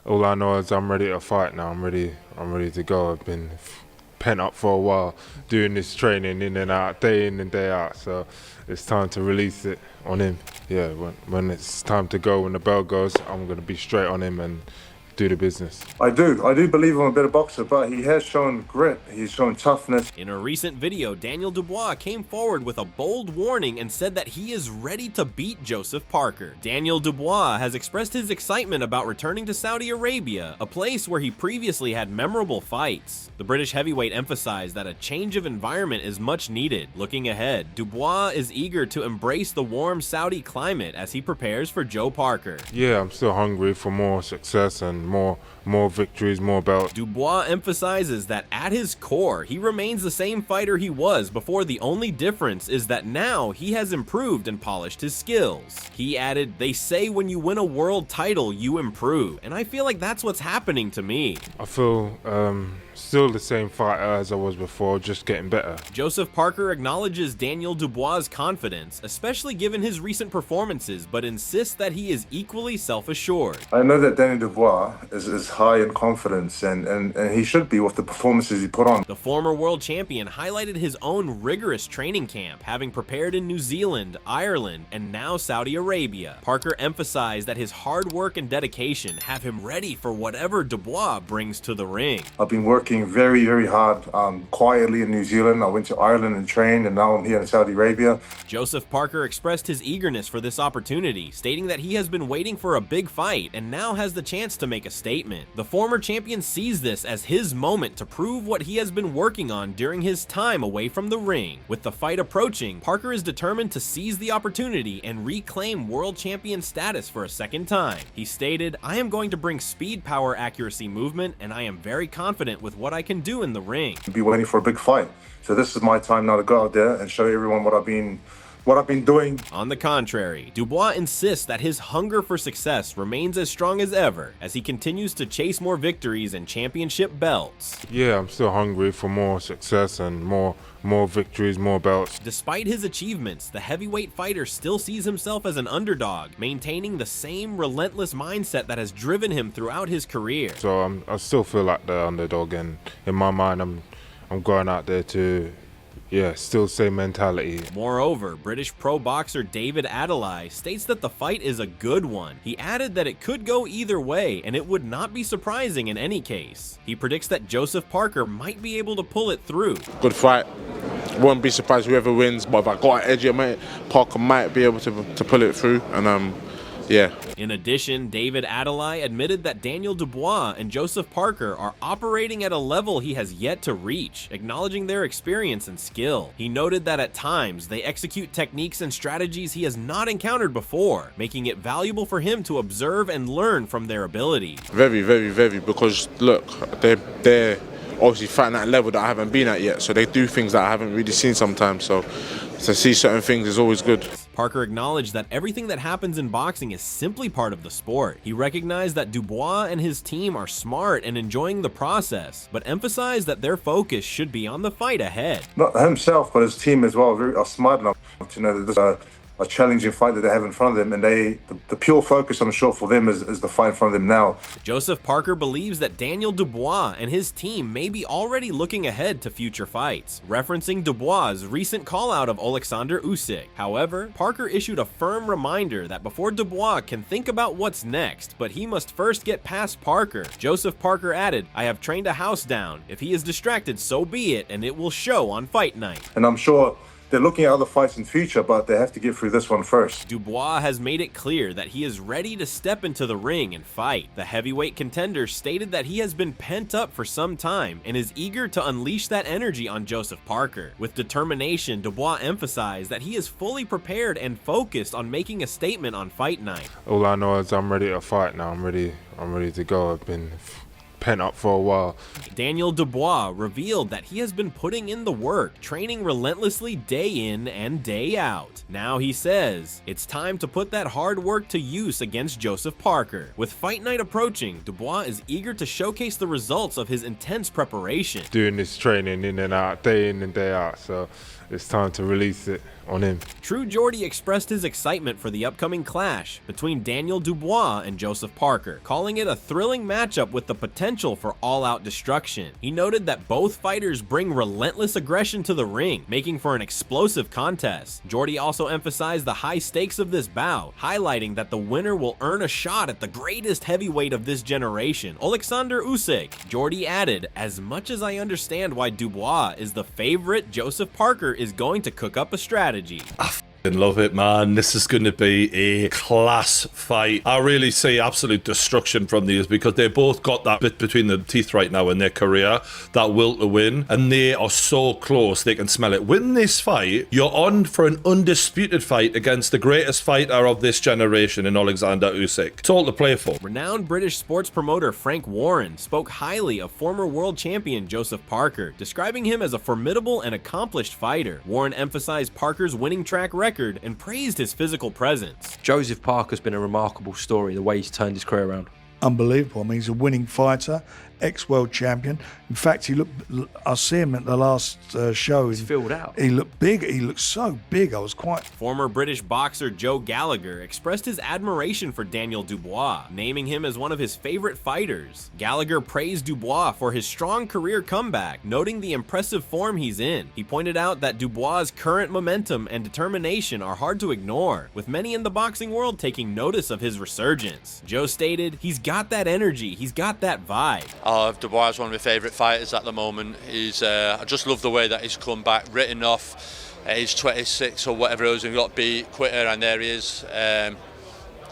All I know is I'm ready to fight now. I'm ready to go. I've been pent up for a while, doing this training in and out, day in and day out. So it's time to release it on him. Yeah, when it's time to go, when the bell goes, I'm gonna be straight on him and do the business. I do believe I'm a better boxer, but he has shown grit, he's shown toughness. In a recent video, Daniel Dubois came forward with a bold warning and said that he is ready to beat Joseph Parker. Daniel Dubois has expressed his excitement about returning to Saudi Arabia, a place where he previously had memorable fights. The British heavyweight emphasized that a change of environment is much needed. Looking ahead, Dubois is eager to embrace the warm Saudi climate as he prepares for Joe Parker. Yeah, I'm still hungry for more success and more victories, more belts. Dubois emphasizes that at his core, he remains the same fighter he was before. The only difference is that now he has improved and polished his skills. He added, "They say when you win a world title, you improve." And I feel like that's what's happening to me. I feel still the same fighter as I was before, just getting better. Joseph Parker acknowledges Daniel Dubois' confidence, especially given his recent performances, but insists that he is equally self-assured. I know that Daniel Dubois is high in confidence, and he should be with the performances he put on. The former world champion highlighted his own rigorous training camp, having prepared in New Zealand, Ireland, and now Saudi Arabia. Parker emphasized that his hard work and dedication have him ready for whatever Dubois brings to the ring. I've been working very, very hard, quietly in New Zealand. I went to Ireland and trained, and now I'm here in Saudi Arabia. Joseph Parker expressed his eagerness for this opportunity, stating that he has been waiting for a big fight and now has the chance to make a statement. The former champion sees this as his moment to prove what he has been working on during his time away from the ring. With the fight approaching, Parker is determined to seize the opportunity and reclaim world champion status for a second time. He stated, "I am going to bring speed, power, accuracy, movement, and I am very confident with what I can do in the ring." Be waiting for a big fight. So this is my time now to go out there and show everyone what I've been doing. On the contrary, Dubois insists that his hunger for success remains as strong as ever as he continues to chase more victories and championship belts. Yeah, I'm still hungry for more success and more victories, more belts. Despite his achievements, the heavyweight fighter still sees himself as an underdog, maintaining the same relentless mindset that has driven him throughout his career. So I still feel like the underdog, and in my mind, I'm going out there to, yeah, still same mentality. Moreover, British pro boxer David Adelaide states that the fight is a good one. He added that it could go either way, and it would not be surprising in any case. He predicts that Joseph Parker might be able to pull it through. Good fight. Won't be surprised whoever wins, but if I got an edge, Parker might be able to pull it through, and yeah. In addition, David Adelaide admitted that Daniel Dubois and Joseph Parker are operating at a level he has yet to reach, acknowledging their experience and skill. He noted that at times they execute techniques and strategies he has not encountered before, making it valuable for him to observe and learn from their abilities. Very, very, very, because look, they're obviously fighting at a level that I haven't been at yet, so they do things that I haven't really seen sometimes, so to see certain things is always good. Parker acknowledged that everything that happens in boxing is simply part of the sport. He recognized that Dubois and his team are smart and enjoying the process, but emphasized that their focus should be on the fight ahead. Not himself, but his team as well, are smart enough to know that this is a challenging fight that they have in front of them, and the pure focus, I'm sure, for them is the fight in front of them now. Joseph Parker believes that Daniel Dubois and his team may be already looking ahead to future fights, referencing Dubois' recent call-out of Alexander Usyk. However, Parker issued a firm reminder that before Dubois can think about what's next, but he must first get past Parker. Joseph Parker added, "I have trained a house down. If he is distracted, so be it, and it will show on fight night." And I'm sure they're looking at other fights in the future, but they have to get through this one first. Dubois has made it clear that he is ready to step into the ring and fight. The heavyweight contender stated that he has been pent up for some time and is eager to unleash that energy on Joseph Parker. With determination, Dubois emphasized that he is fully prepared and focused on making a statement on fight night. All I know is I'm ready to fight now. I'm ready to go. I've been pent up for a while. Daniel Dubois revealed that he has been putting in the work, training relentlessly day in and day out. Now he says, it's time to put that hard work to use against Joseph Parker. With fight night approaching, Dubois is eager to showcase the results of his intense preparation. Doing this training in and out, day in and day out. So it's time to release it on him. True Geordie expressed his excitement for the upcoming clash between Daniel Dubois and Joseph Parker, calling it a thrilling matchup with the potential for all-out destruction. He noted that both fighters bring relentless aggression to the ring, making for an explosive contest. Geordie also emphasized the high stakes of this bout, highlighting that the winner will earn a shot at the greatest heavyweight of this generation, Alexander Usyk. Geordie added, "As much as I understand why Dubois is the favorite, Joseph Parker is going to cook up a strategy." I love it, man. This is going to be a class fight. I really see absolute destruction from these because they both got that bit between the teeth right now in their career, that will to win, and they are so close they can smell it. Win this fight, you're on for an undisputed fight against the greatest fighter of this generation in Alexander Usyk. It's all to play for. Renowned British sports promoter Frank Warren spoke highly of former world champion Joseph Parker, describing him as a formidable and accomplished fighter. Warren emphasized Parker's winning track record and praised his physical presence. Joseph Parker's been a remarkable story, the way he's turned his career around. Unbelievable. I mean, he's a winning fighter, ex-world champion. In fact, I see him at the last show. He's filled out. He looked big. He looked so big. I was quite... Former British boxer Joe Gallagher expressed his admiration for Daniel Dubois, naming him as one of his favorite fighters. Gallagher praised Dubois for his strong career comeback, noting the impressive form he's in. He pointed out that Dubois' current momentum and determination are hard to ignore, with many in the boxing world taking notice of his resurgence. Joe stated, "He's got that energy, he's got that vibe." Dubois is one of my favourite fighters at the moment. I just love the way that he's come back, written off at age 26 or whatever it was, and got beat quitter, and there he is.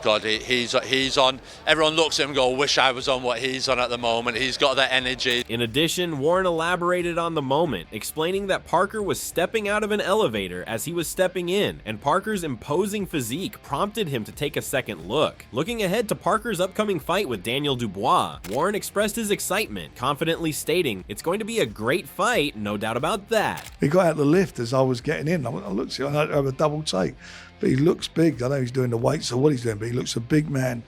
God, he's on. Everyone looks at him and go, "Wish I was on what he's on at the moment." He's got that energy. In addition, Warren elaborated on the moment, explaining that Parker was stepping out of an elevator as he was stepping in, and Parker's imposing physique prompted him to take a second look. Looking ahead to Parker's upcoming fight with Daniel Dubois, Warren expressed his excitement, confidently stating, "It's going to be a great fight, no doubt about that." He got out the lift as I was getting in. I looked at him, I have a double take. But he looks big. I know he's doing the weights or what he's doing, but he looks a big man.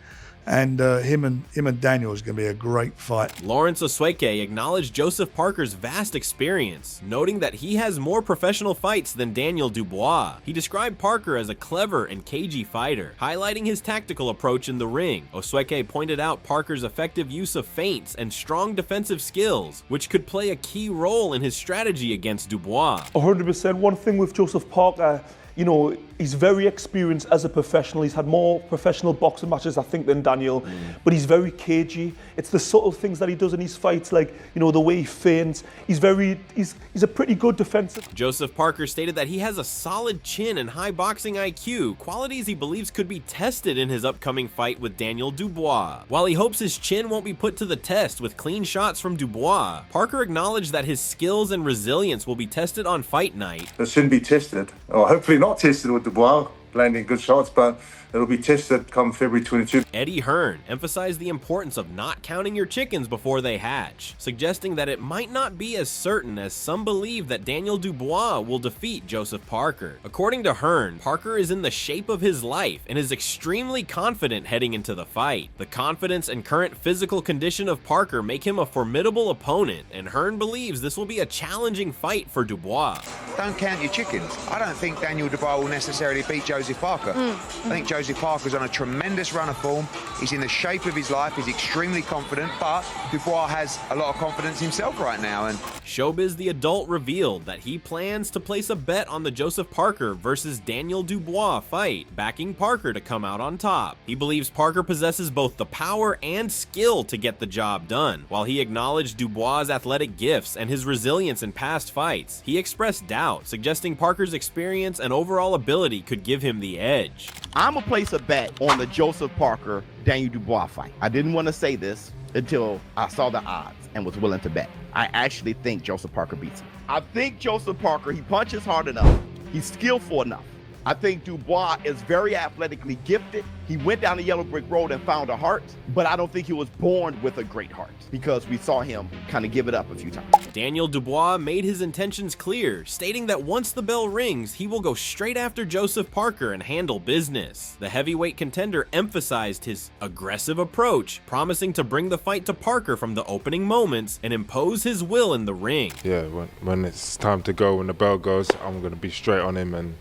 And him and Daniel is going to be a great fight. Lawrence Osweke acknowledged Joseph Parker's vast experience, noting that he has more professional fights than Daniel Dubois. He described Parker as a clever and cagey fighter, highlighting his tactical approach in the ring. Osweke pointed out Parker's effective use of feints and strong defensive skills, which could play a key role in his strategy against Dubois. 100%. One thing with Joseph Parker, you know, he's very experienced as a professional. He's had more professional boxing matches, I think, than Daniel, but he's very cagey. It's the subtle things that he does in his fights, like, you know, the way he feints. He's a pretty good defensive. Joseph Parker stated that he has a solid chin and high boxing IQ, qualities he believes could be tested in his upcoming fight with Daniel Dubois. While he hopes his chin won't be put to the test with clean shots from Dubois, Parker acknowledged that his skills and resilience will be tested on fight night. It shouldn't be tested, or hopefully not tested with Dubois landing good shots, but it'll be tested come February 22. Eddie Hearn emphasized the importance of not counting your chickens before they hatch, suggesting that it might not be as certain as some believe that Daniel Dubois will defeat Joseph Parker. According to Hearn, Parker is in the shape of his life and is extremely confident heading into the fight. The confidence and current physical condition of Parker make him a formidable opponent, and Hearn believes this will be a challenging fight for Dubois. Don't count your chickens. I don't think Daniel Dubois will necessarily beat Joseph Parker. I think Joseph Parker's on a tremendous run of form. He's in the shape of his life. He's extremely confident, but Dubois has a lot of confidence himself right now. And Showbiz the Adult revealed that he plans to place a bet on the Joseph Parker versus Daniel Dubois fight, backing Parker to come out on top. He believes Parker possesses both the power and skill to get the job done. While he acknowledged Dubois' athletic gifts and his resilience in past fights, he expressed doubt, suggesting Parker's experience and overall ability could give him the edge. I'm gonna place a bet on the Joseph Parker Daniel Dubois fight. I didn't want to say this until I saw the odds and was willing to bet. I actually think Joseph Parker beats him. I think Joseph Parker, he punches hard enough, he's skillful enough, I think Dubois is very athletically gifted. He went down the yellow brick road and found a heart, but I don't think he was born with a great heart because we saw him kind of give it up a few times. Daniel Dubois made his intentions clear, stating that once the bell rings, he will go straight after Joseph Parker and handle business. The heavyweight contender emphasized his aggressive approach, promising to bring the fight to Parker from the opening moments and impose his will in the ring. Yeah, when it's time to go, when the bell goes, I'm going to be straight on him and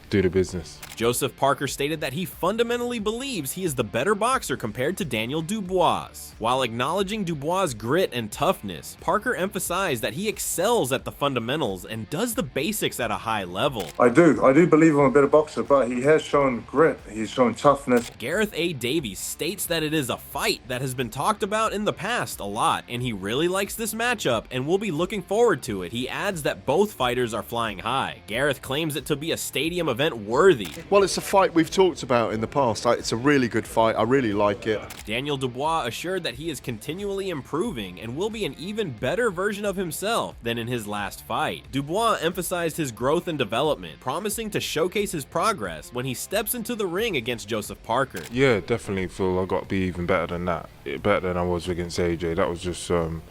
do the business. Joseph Parker stated that he fundamentally believes he is the better boxer compared to Daniel Dubois. While acknowledging Dubois' grit and toughness, Parker emphasized that he excels at the fundamentals and does the basics at a high level. I do believe I'm a better boxer, but he has shown grit, he's shown toughness. Gareth A. Davies states that it is a fight that has been talked about in the past a lot, and he really likes this matchup and will be looking forward to it. He adds that both fighters are flying high. Gareth claims it to be a stadium event worthy. Well, it's a fight we've talked about in the past. It's a really good fight. I really like it. Daniel Dubois assured that he is continually improving and will be an even better version of himself than in his last fight. Dubois emphasized his growth and development, promising to showcase his progress when he steps into the ring against Joseph Parker. Yeah, definitely feel I got to be even better than that. Better than I was against AJ. That was just what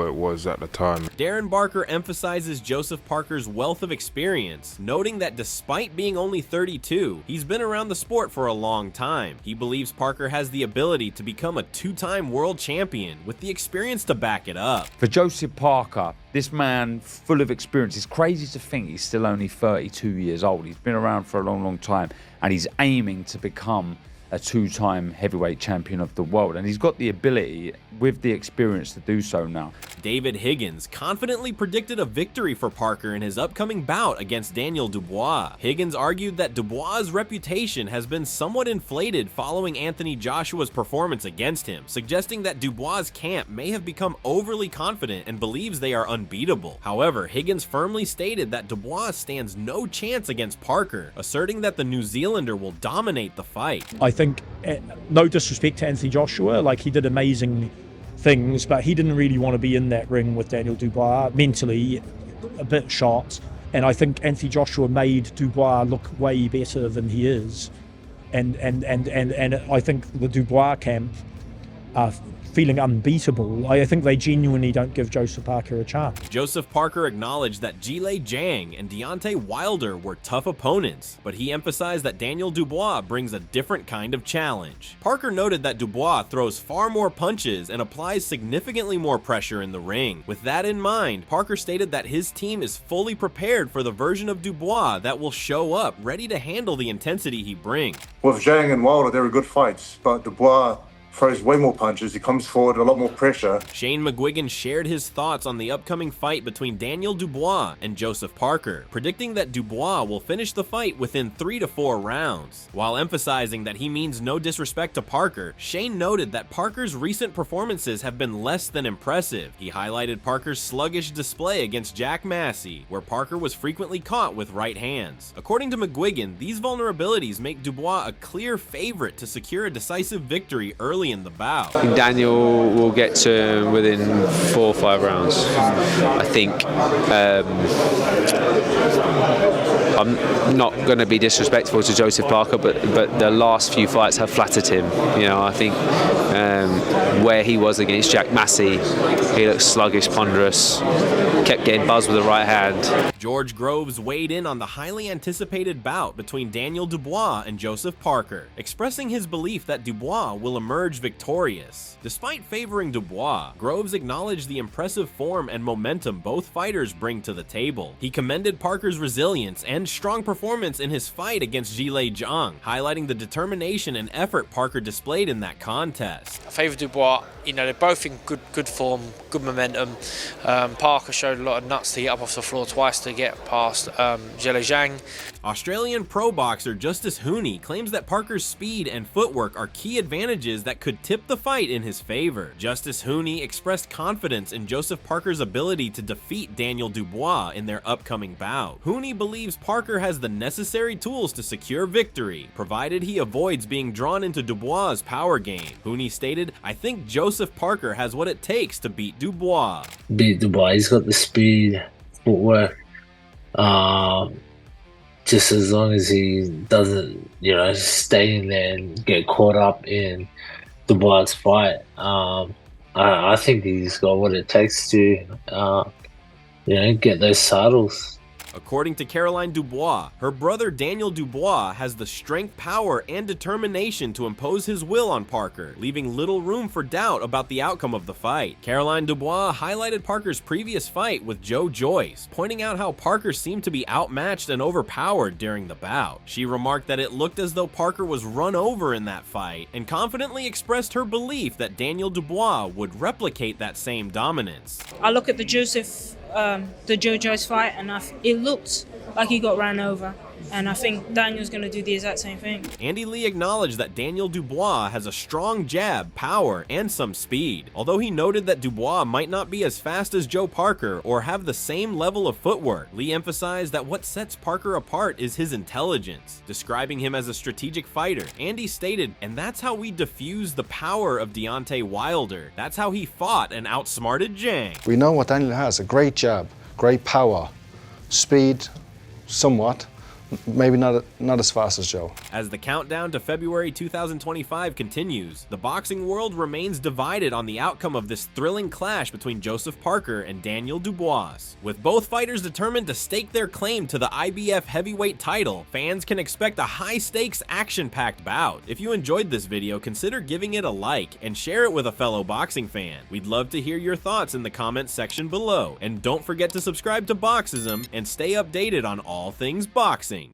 it was at the time. Darren Barker emphasizes Joseph Parker's wealth of experience, noting that despite being only 32, he's been around the sport for a long time. He believes Parker has the ability to become a two-time world champion with the experience to back it up. For Joseph Parker, this man full of experience, it's crazy to think he's still only 32 years old. He's been around for a long, long time, and he's aiming to become a two-time heavyweight champion of the world, and he's got the ability with the experience to do so now. David Higgins confidently predicted a victory for Parker in his upcoming bout against Daniel Dubois. Higgins argued that Dubois' reputation has been somewhat inflated following Anthony Joshua's performance against him, suggesting that Dubois' camp may have become overly confident and believes they are unbeatable. However, Higgins firmly stated that Dubois stands no chance against Parker, asserting that the New Zealander will dominate the fight. I think, no disrespect to Anthony Joshua, like he did amazing things, but he didn't really want to be in that ring with Daniel Dubois, mentally a bit shot. And I think Anthony Joshua made Dubois look way better than he is. And I think the Dubois camp are feeling unbeatable. I think they genuinely don't give Joseph Parker a chance. Joseph Parker acknowledged that Jile Zhang and Deontay Wilder were tough opponents, but he emphasized that Daniel Dubois brings a different kind of challenge. Parker noted that Dubois throws far more punches and applies significantly more pressure in the ring. With that in mind, Parker stated that his team is fully prepared for the version of Dubois that will show up ready to handle the intensity he brings. With Zhang and Wilder, they were good fights, but Dubois throws way more punches, he comes forward, a lot more pressure. Shane McGuigan shared his thoughts on the upcoming fight between Daniel Dubois and Joseph Parker, predicting that Dubois will finish the fight within 3 to 4 rounds. While emphasizing that he means no disrespect to Parker, Shane noted that Parker's recent performances have been less than impressive. He highlighted Parker's sluggish display against Jack Massey, where Parker was frequently caught with right hands. According to McGuigan, these vulnerabilities make Dubois a clear favorite to secure a decisive victory early in the bout. Daniel will get to within 4 or 5 rounds. I think I'm not going to be disrespectful to Joseph Parker, but the last few fights have flattered him. You know, I think where he was against Jack Massey, he looked sluggish, ponderous, kept getting buzzed with the right hand. George Groves weighed in on the highly anticipated bout between Daniel Dubois and Joseph Parker, expressing his belief that Dubois will emerge victorious. Despite favoring Dubois, Groves acknowledged the impressive form and momentum both fighters bring to the table. He commended Parker's resilience and strong performance in his fight against Jile Zhang, highlighting the determination and effort Parker displayed in that contest. I favour Dubois. You know, they're both in good form, good momentum. Parker showed a lot of nuts to get up off the floor twice to get past Jile Zhang. Australian pro boxer Justice Hooney claims that Parker's speed and footwork are key advantages that could tip the fight in his favor. Justice Hooney expressed confidence in Joseph Parker's ability to defeat Daniel Dubois in their upcoming bout. Hooney believes Parker has the necessary tools to secure victory, provided he avoids being drawn into Dubois' power game. Hooney stated, "I think Joseph Parker has what it takes to beat Dubois." Beat Dubois, he's got the speed, footwork, just as long as he doesn't, stay in there and get caught up in Dubois' fight, I think he's got what it takes to, get those saddles. According to Caroline Dubois, her brother Daniel Dubois has the strength, power, and determination to impose his will on Parker, leaving little room for doubt about the outcome of the fight. Caroline Dubois highlighted Parker's previous fight with Joe Joyce, pointing out how Parker seemed to be outmatched and overpowered during the bout. She remarked that it looked as though Parker was run over in that fight, and confidently expressed her belief that Daniel Dubois would replicate that same dominance. I look at the Joe Joyce fight, and it looked like he got ran over, and I think Daniel's going to do the exact same thing. Andy Lee acknowledged that Daniel Dubois has a strong jab, power, and some speed, although he noted that Dubois might not be as fast as Joe Parker or have the same level of footwork. Lee emphasized that what sets Parker apart is his intelligence, describing him as a strategic fighter. Andy stated, "And that's how we diffuse the power of Deontay Wilder. That's how he fought and outsmarted Zhang." We know what Daniel has: a great jab, great power, speed, somewhat. Maybe not as fast as Joe. As the countdown to February 2025 continues, the boxing world remains divided on the outcome of this thrilling clash between Joseph Parker and Daniel Dubois. With both fighters determined to stake their claim to the IBF heavyweight title, fans can expect a high-stakes, action-packed bout. If you enjoyed this video, consider giving it a like and share it with a fellow boxing fan. We'd love to hear your thoughts in the comments section below. And don't forget to subscribe to Boxism and stay updated on all things boxing.